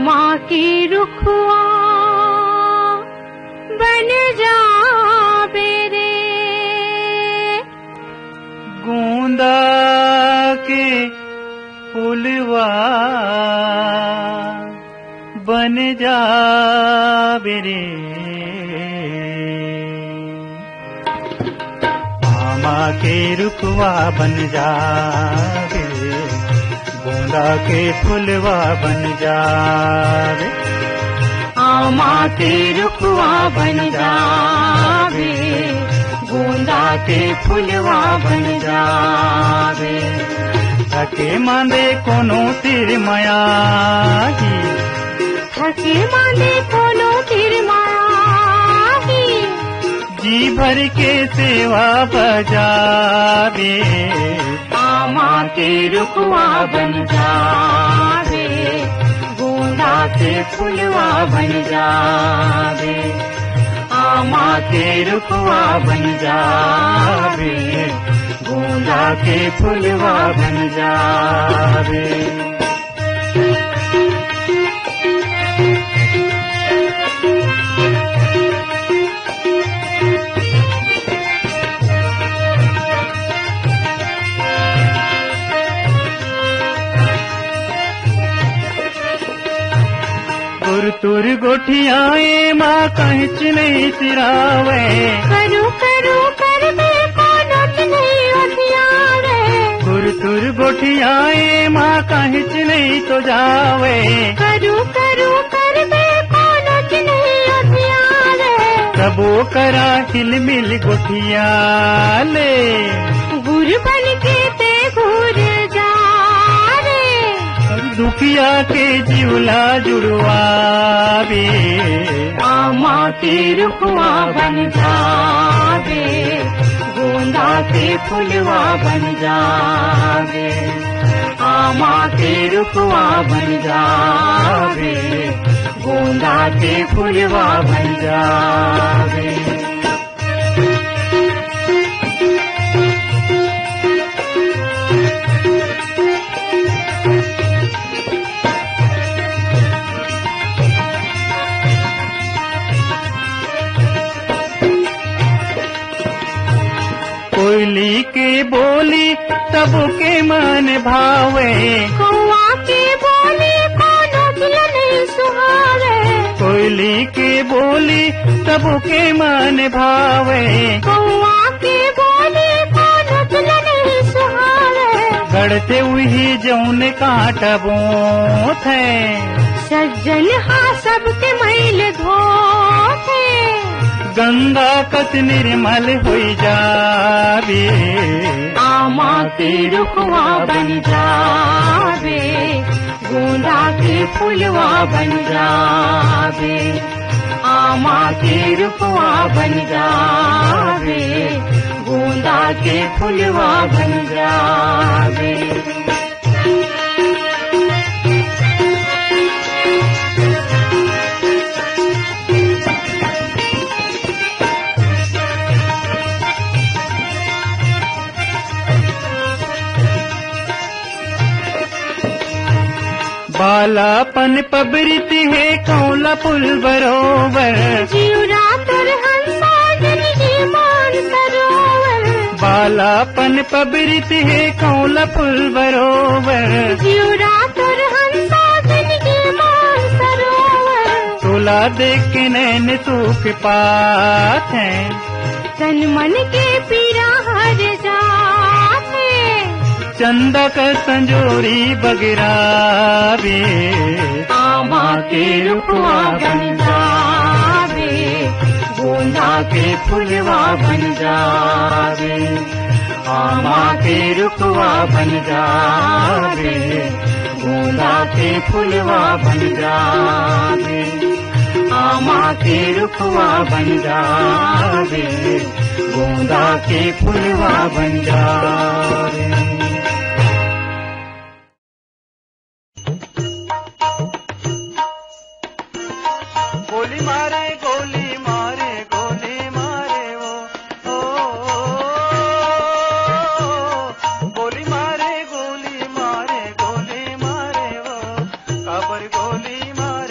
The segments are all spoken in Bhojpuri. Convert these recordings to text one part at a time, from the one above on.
आमा की रुखवा बन जा बेरे, गोंदा के फूलवा बन जा बेरे, आमा के रुखवा बन जा बेरे, गोंदा के फूलवा बन जा रे, आमा के रुखवा बन जा बे, गोंदा के फूलवा बन जा बे। थके मांदे कोनो तिर माया ही, थके मांदे कोनो तिर माया ही, जी भर के सेवा बजावे, आमा के रुखवा बन जा बे, गोंदा के फूलवा बन जा बे, आमा के रुखवा बन जा बे, गोंदा के फूलवा बन जा बे। तुर गोठियाए माँ कहिच नहीं सिरावे, करू करू कर दे कोनोच नहीं उठियावे, तुर गोठियाए माँ कहिच नहीं तो जावे, करू करू कर दे कोनोच नहीं उठियावे, सबो करा हिल मिल गोठिया ले, गुर बन के ते घूर जा रे, दुखिया के जीवला जुड़वावे, आमा के रुखवा बन जा बे, गोंदा के फूलवा बन जा बे, आमा के रुखवा बन जा बे, गोंदा के फूलवा बन जा बे। कोयली के बोली सबके मन भावे, कौआ के बोली कोनो दिल नहीं सुहावे, कोयली के बोली सबके मन भावे, कौआ के बोली कोनो दिल नहीं सुहावे, गढ़ते हुई जौन काटबो थे, सज्जन हाँ सबके मैल धोथे, गंगा कत निर्मल होई जावे, आमा के रुखवा बन जा बे, गोंदा के फूलवा बन जा बे, आमा के रुखवा बन जा बे, गोंदा के फूलवा बन जा बे। बालापन पबरित है कौला पुल बरोबर, जीवरा तर हंसा जिंदगी मान सरोवर, बालापन पबरित है कौला पुल बरोबर, जीवरा तर हंसा जिंदगी मान सरोवर, तोला देख के नैन सूख पात है, तन मन के पीरा हर जाते, चंदा का संजोरी बगरावे, आमा के रुखवा बन जा बे, गोंदा के फूलवा बन जा बे, आमा के रुखवा बन जा बे, गोंदा के फूलवा बन जा बे, आमा के रुखवा बन जा बे, गोंदा के फूलवा बन जा बे। गोली मारे गोली मारे गोली मारे वो, गोली मारे गोली मारे गोली मारे वो, काबर गोली मारे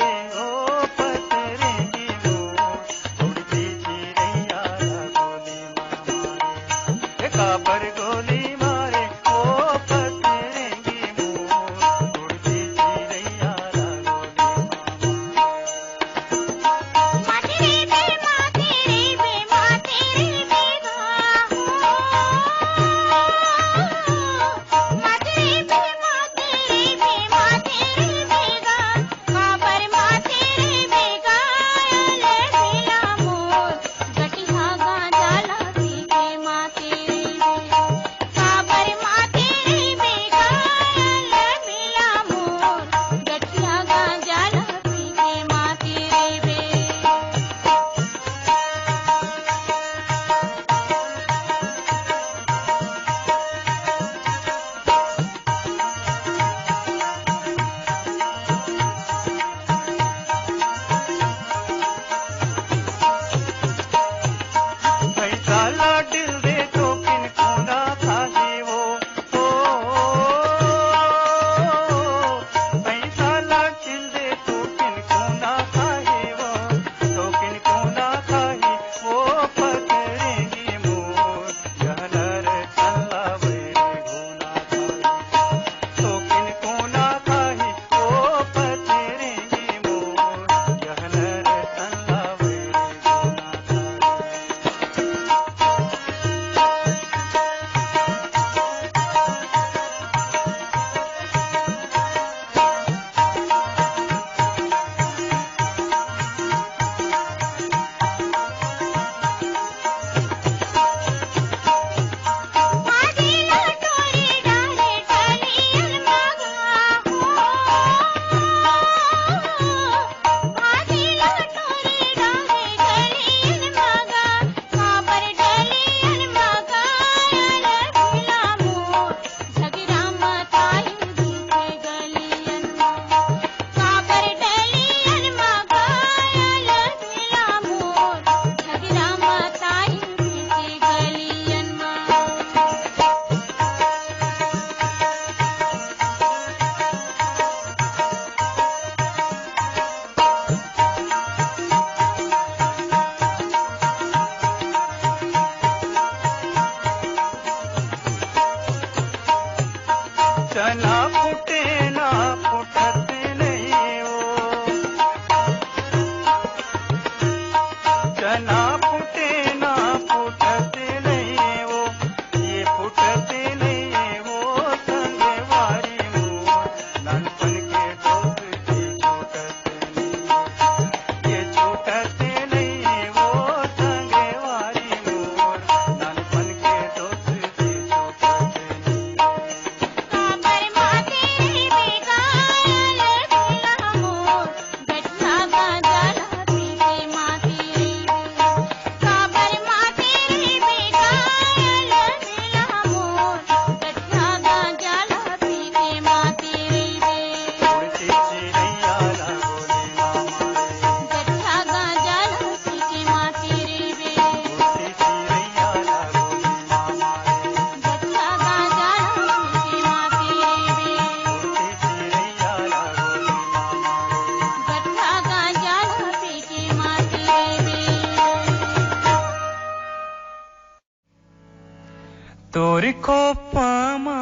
तोर खोपामा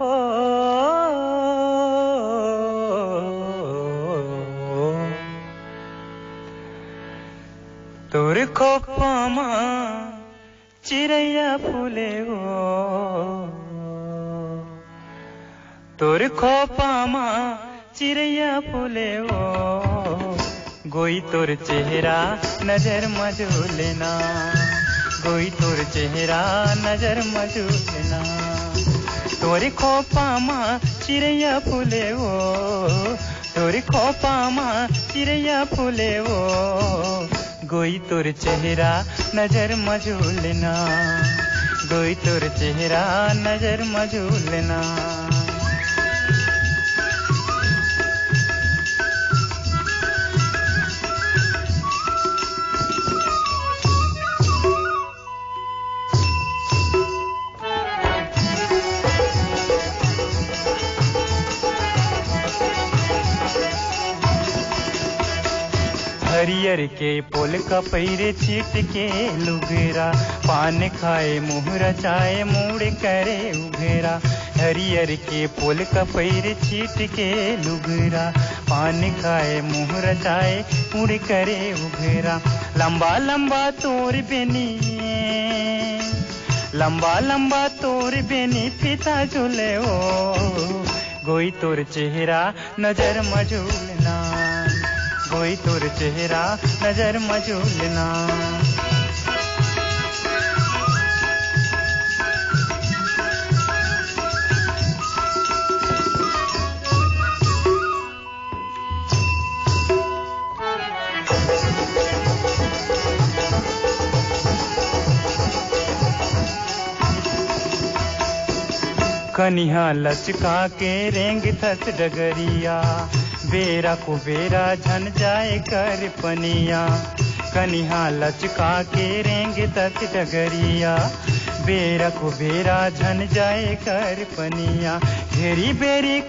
हो तोर खोपामा चिड़ैया फूले हो तोर खोपामा चिड़ैया फूले हो गोई तोर चेहरा नजर मजूलना गोई तोर चेहरा नजर मजूलना तोरे खोपामा चिड़ैया फूले हो तोरे खोपामा चिड़ैया फूले हो गोई तोर चेहरा नजर मजूलना गोई तोर चेहरा नजर मजूलना हरियर के पोल का पैरे चीट के लुगेरा पान खाए मुँह रचाए मूड़ करे उघेरा हरियर के पोल का पैरे चीट के लुगेरा पान खाए मुँह रचाए मूड़ करे उघेरा लंबा लंबा तोर बेनी लंबा लंबा तोर बेनी पिता झूले हो गोई तोर चेहरा नजर मजूलना गोई तोर चेहरा नजर मजूलना कनिहा लचका के रेंग थस डगरिया बेरा को बेरा झन जाए कर पनिया कनिहा लचका के रेंग तक डगरिया बेरा को बेरा झन जाए कर पनिया घेरी बेरी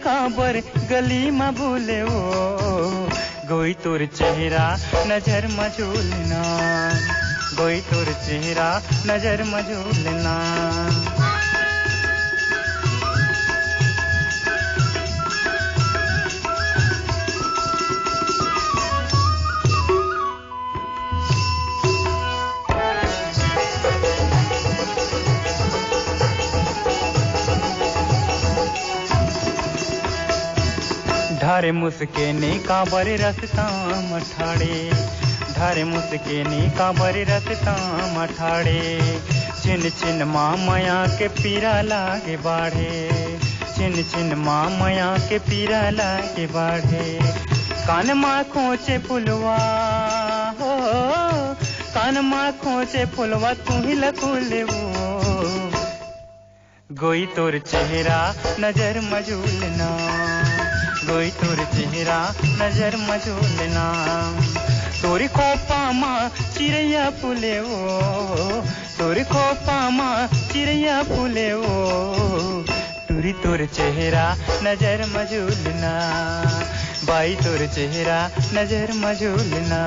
काबर गली में भूले हो गोई तोर चेहरा नजर मजूलना गोई तोर चेहरा नजर मजूलना ढारे मुसके ने काबर रसता मठाड़े ढारे मुसके ने काबर रसता मठाड़े चिन चिन माँ मया के पीरा लागे बाढ़े चिन चिन माँ मया के पीरा लागे बाढ़े कान माँ खोचे फुलवा हो कान माँ खोचे फुलवा तू ही लकुले वो गोई तोर चेहरा नजर मजूलना गोई तोर चेहरा नजर मजूलना तोरी खोपामा चिड़ैया फूले हो तोरी खोपामा चिड़ैया फूले हो टूरी तोर चेहरा नजर मजूलना बाई तोर चेहरा नजर मजूलना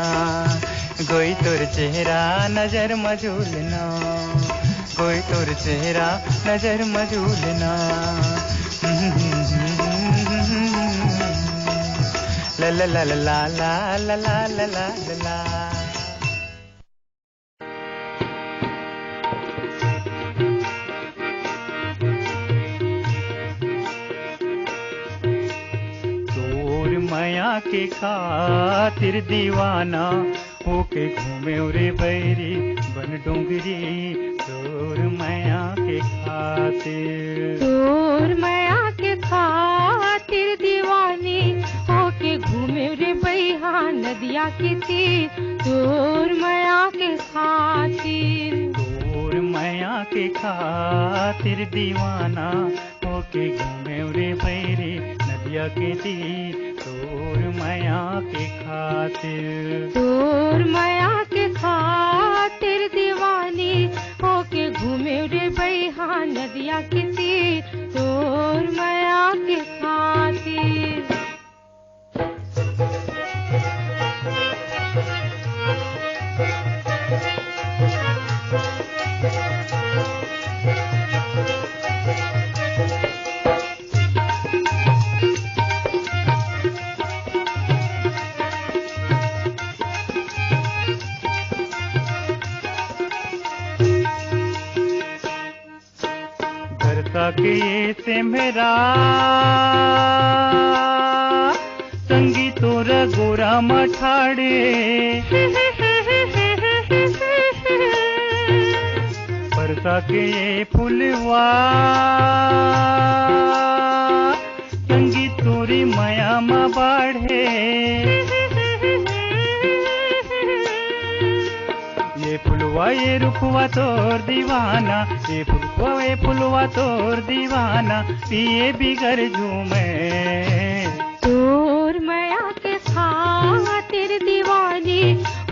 गोई तोर चेहरा नजर मजूलना गोई तोर चेहरा नजर मजूलना ला ला ला ला ला ला ला ला ला ला तोर माया के खातिर दीवाना होके घूमे रे बैरी बन डोंगरी तोर माया के खातिर तोर माया के खातिर दीवानी होके घूमे रे बैहा नदिया के तीर तोर माया के खातिर तोर माया के खातिर दीवाना होके घूमे रे बैरी नदिया के तीर तोर माया के खातिर तोर माया के खातिर दीवानी होके घूमे रे बैहा नदिया के तीर तोर माया के खातिर के से मेरा संगी तोरा गोरा मठाड़े परसा के फुलवा संगी तोरी माया मा बाढ़े ये फुलवा ये रुखवा तोर दीवाना ये फुलवा तोर दीवाना पिए बिगर झूमे तोर माया के खातिर दीवानी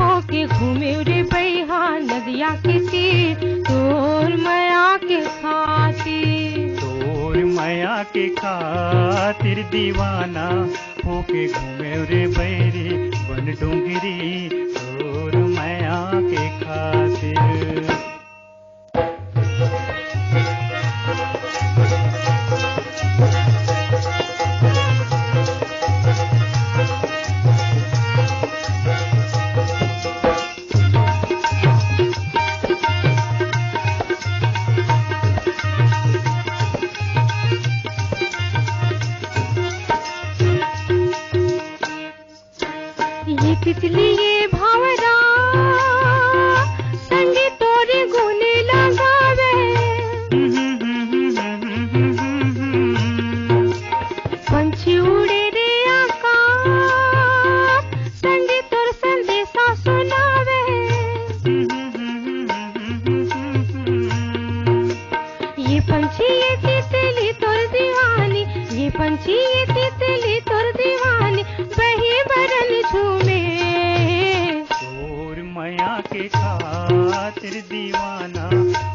होके घूमे रे बैहा नदिया के तीर तोर माया के खातिर तोर माया के खातिर दीवाना होके घूमे रे बैरी बन डोंगरी तोर माया के खातिर तितली ये भावरा संगे तोरे गुने लगावे पंछी उड़े रे आकाश संगे तोर संदेशा सुनावे ये पंछी ये तितली तोर दीवानी ये पंछी ये तितली तोर दीवानी बही बरन झूमे माया के खातिर दीवाना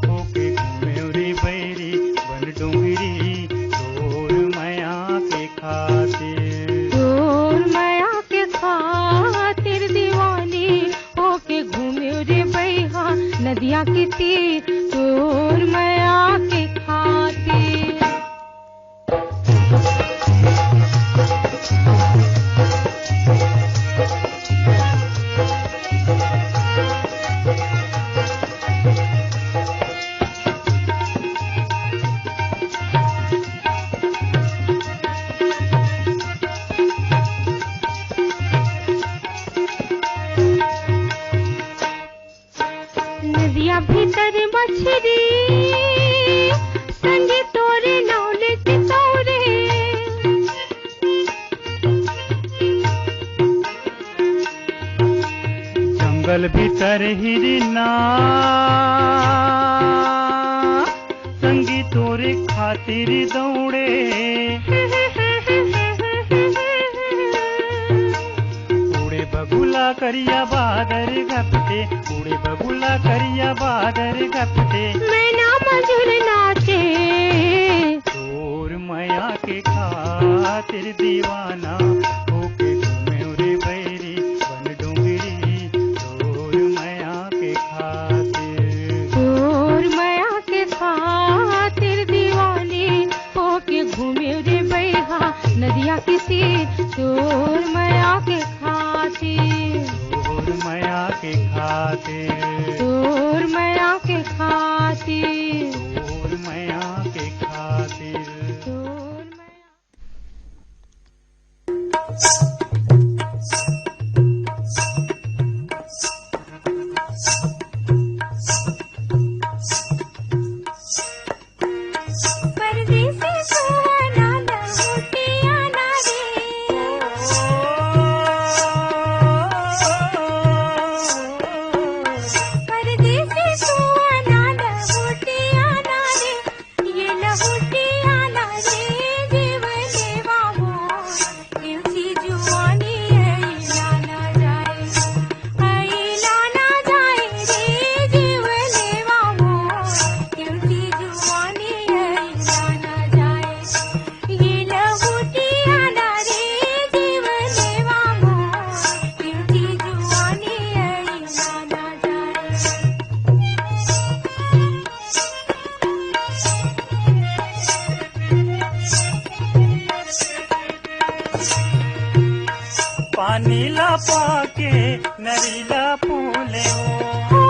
होके घूमे रे बैरी बन डोंगरी तोर माया के खातिर तोर माया के खातिर दीवानी होके घूमे रे बैहा नदिया के तीर तोर माया के खातिर नदिया भीतर मछली संगे तोरे नौले के तोरे जंगल भीतर हिरना संगी तोरे खातिर दौड़े उड़े बगुला करिया बादर घपटे उड़े बगुला करिया बादर घपटे मैना मजूर नाचे तोर माया के खातिर दीवाना होके घूमे रे बैरी बन डोंगरी तोर माया के खातिर तोर माया के खातिर दीवानी होके घूमे रे बैहा नदिया के तीर तोर माया के खातिर तोर माया के खातिर तोर माया के खातिर तोर माया के खातिर तोर माया परदेसी सुहाना लहुटिया ना परदेसी सुहाना लहुटिया ना रे ये लहुटिया ना रे जीवने बाबू इसी जुआनी है लाना जाए रे जीवने बाबू इसी जुआनी है लाना जाए ये लहुटिया ना रे जीवने बाबू इसी जुआनी है लाना जाए पानी ला पाके नरीला फूले ओ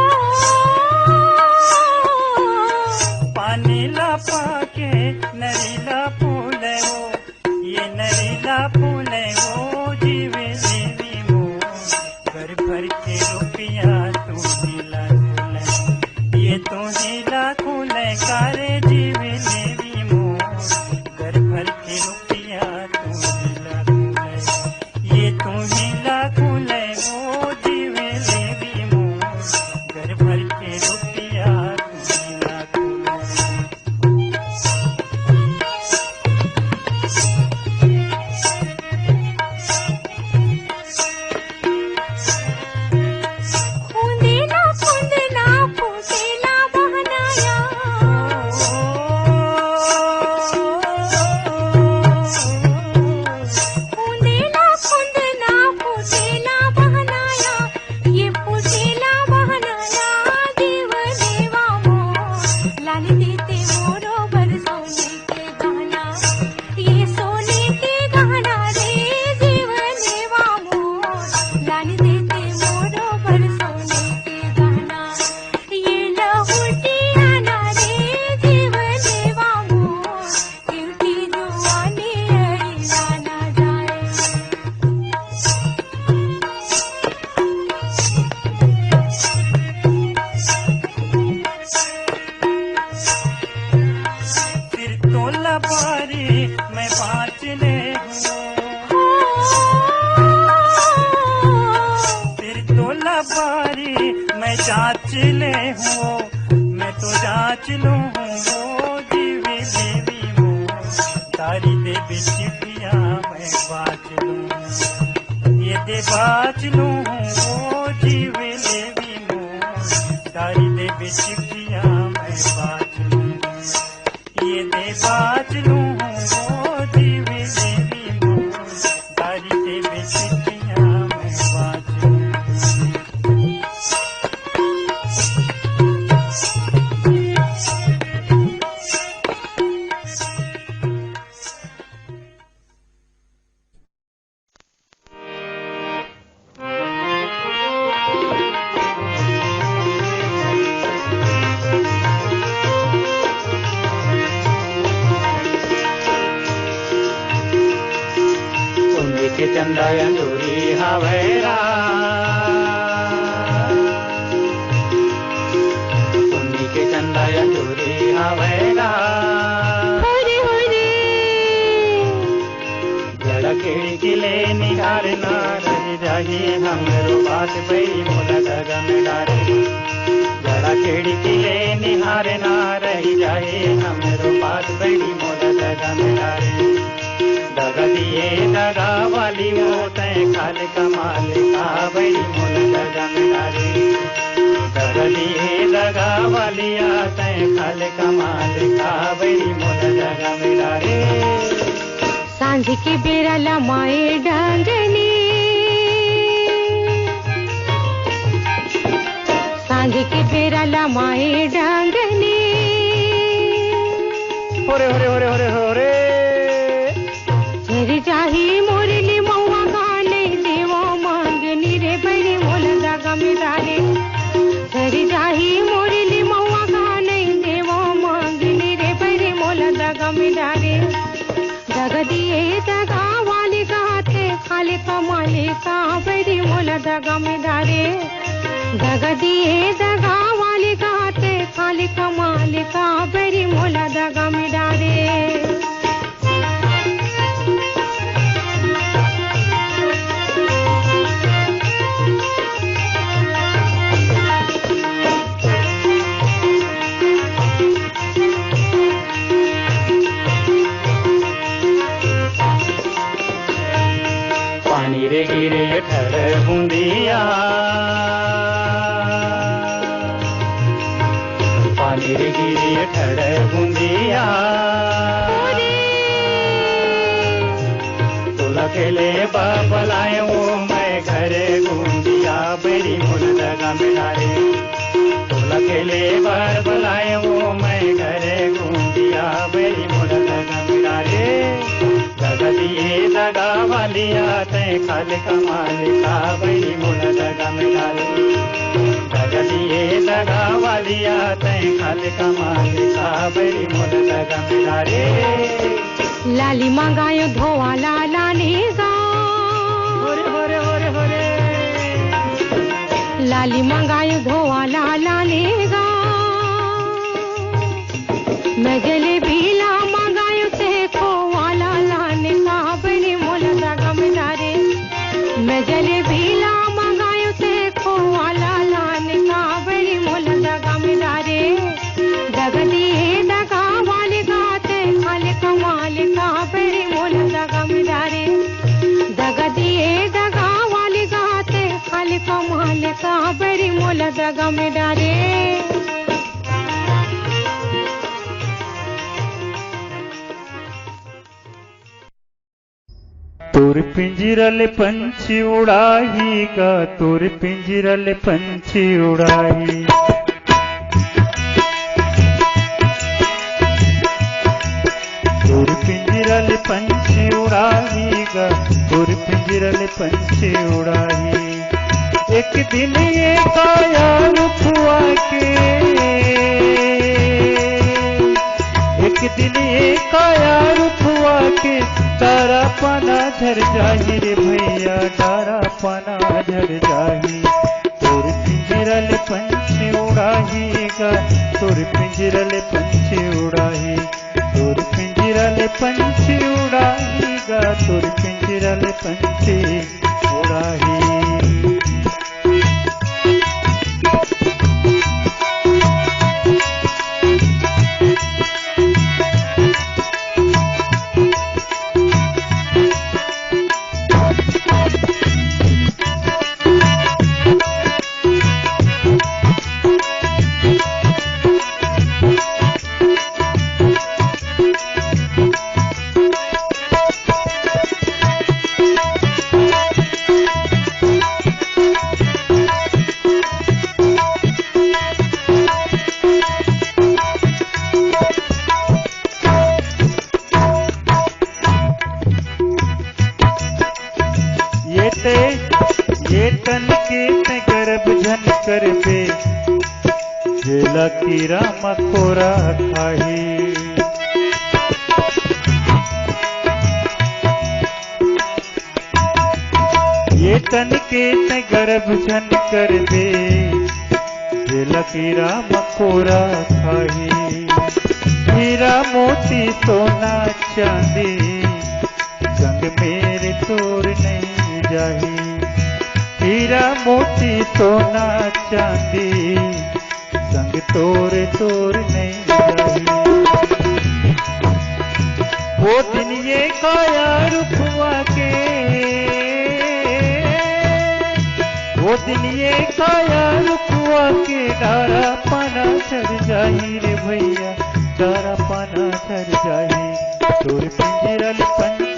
पानी ला पाके बारी मैं बाँच ले हूँ, तेरी तोला बारी मैं जांच ले हूँ, मैं तो जांच लूँ वो जीवी देवी हूँ, तारी दे बिचिटिया मैं बाँच लूँ, ये दे बाँच लूँ वो जीवी देवी हूँ, तारी दे बिचिटिया मैं बाँच लूँ, ये दे बाँच लूँ वो जीवी देवी हूँ, तारी दे बिचिटिया मैं बाँच लूँ। के चंदा अंजूरी हवेरा, सुन्नी के चंदा अंजूरी हवेरा, हरे हरे जड़ा खिड़की ले निहारना रह जाही हमरो बात बड़ी मोला दगा में डारे, जड़ा खिड़की ले निहारना रह जाही हमरो बात बड़ी मोला दगा में डारे, दगा दिए दगा वाली वो तय खाल कमाल का बड़ी मोल दगा में डारे, दगा दिए दगा वाली तय खाल कमाल का बड़ी मोल दगा में डारे। सांझ के बेरा लमाए डांगनी, सांझ के बेरा लमाए डांगनी, होरे होरे होरे होरे होरे झरी जाही मोरली मौआ गाले देवो मांगनी रे बड़ी मोल दगा में डारे, झरी जाही मोरली मौआ गाले देवो मांगनी रे बड़ी मोल दगा में डारे, दगा दिए दगा वाले गाते खाले कमाले का बड़ी मोल दगा में डारे, दगा दिए दगा वाले गाते खाले कमाले का बड़ी मोल दगा में डारे। पानी रे गिरे ठर बूंदिया, पानी रे गिरे ठर बूंदिया, तोला खेले बाबलाए वो मैं घरे बूंदिया बड़ी मोल दगा में डारे, तोला खेले बाबलाए वो मैं घरे बूंदिया बड़ी मोल दगा में डारे, दगा दिए दगा वालिया तय खाल कमाल का बड़ी मोल दगा में डारे, दगा दिए दगा वालिया तय खाल कमाल का बड़ी मोल दगा में डारे। लाली मंगायो धोआ लाला ने गा, होरे होरे होरे होरे लाली मंगायो धोआ लाला ने गा, मैं जलेबी ला मंगायो ते खोआ लाला ने का बड़ी मोल दगा में डारे, मैं जलेबी ला मंगायो ते खोआ लाला ने का बड़ी मोल दगा में डारे, दगा दिए दगा वाले गाते खाले कमाल का बड़ी मोल दगा में डारे, दगा दिए दगा वाले गाते खाले कमाल का बड़ी मोल दगा में डारे। तोर पिंजरल पंछी उड़ाहीगा, तोर पिंजरल पंछी उड़ाही, तोर पिंजरल पंछी उड़ाहीगा, तोर पिंजरल पंछी उड़ाही, एक दिन ये काया रुखवा के, एक दिन ये काया रुखवा के तारा पाना झर जाही रे भैया, तारा पाना झर जाही, तोर पिंजरल पंछी उड़ाहीगा, तोर पिंजरल पंछी उड़ाही, तोर पिंजरल पंछी उड़ाही गा तोर पिंजरल पंछी उड़ाही। ये तन के ते गर्भ झन कर बे जेला कीरा मकोरा खाही। ये तन के ते गर्भ झन कर बे जेला कीरा मकोरा खाही। हीरा मोती सोना चांदी संग मेरे तोर नहीं जाही। हीरा मोती सोना चांदी संग तोर तोर नहीं जाही। वो दिन ये काया रुखवा के, वो दिन ये काया रुखवा के डारा पाना चढ़ जाही रे भैया, डारा पाना चढ़ जाही। तोर पिंजरल पंछी